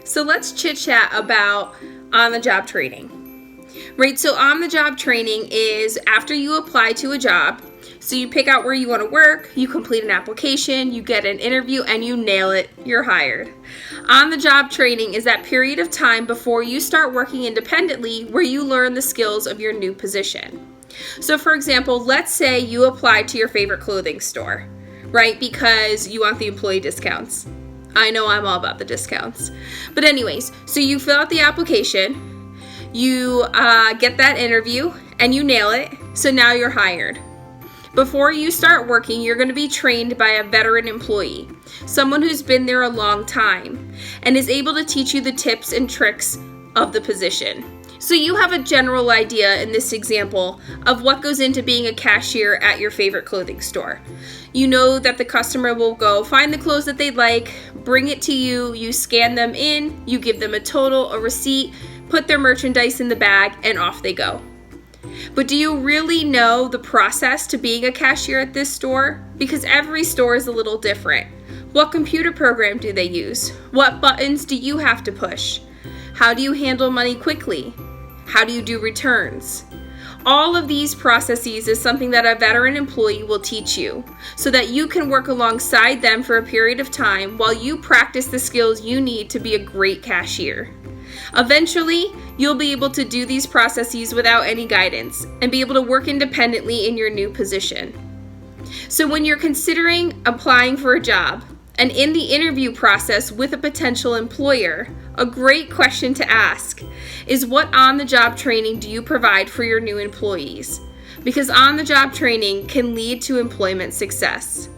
So let's chit chat about on-the-job training. Right, so on-the-job training is after you apply to a job. So you pick out where you want to work, you complete an application, you get an interview, and you nail it, you're hired. On-the-job training is that period of time before you start working independently where you learn the skills of your new position. So for example, let's say you applied to your favorite clothing store, right, because you want the employee discounts. I know I'm all about the discounts. But anyways, so you fill out the application, you get that interview, and you nail it, so now you're hired. Before you start working, you're going to be trained by a veteran employee, someone who's been there a long time, and is able to teach you the tips and tricks of the position. So you have a general idea in this example of what goes into being a cashier at your favorite clothing store. You know that the customer will go find the clothes that they'd like, bring it to you, you scan them in, you give them a total, a receipt, put their merchandise in the bag, and off they go. But do you really know the process to being a cashier at this store? Because every store is a little different. What computer program do they use? What buttons do you have to push? How do you handle money quickly? How do you do returns? All of these processes is something that a veteran employee will teach you so that you can work alongside them for a period of time while you practice the skills you need to be a great cashier. Eventually, you'll be able to do these processes without any guidance and be able to work independently in your new position. So when you're considering applying for a job and in the interview process with a potential employer, a great question to ask is, what on-the-job training do you provide for your new employees? Because on-the-job training can lead to employment success.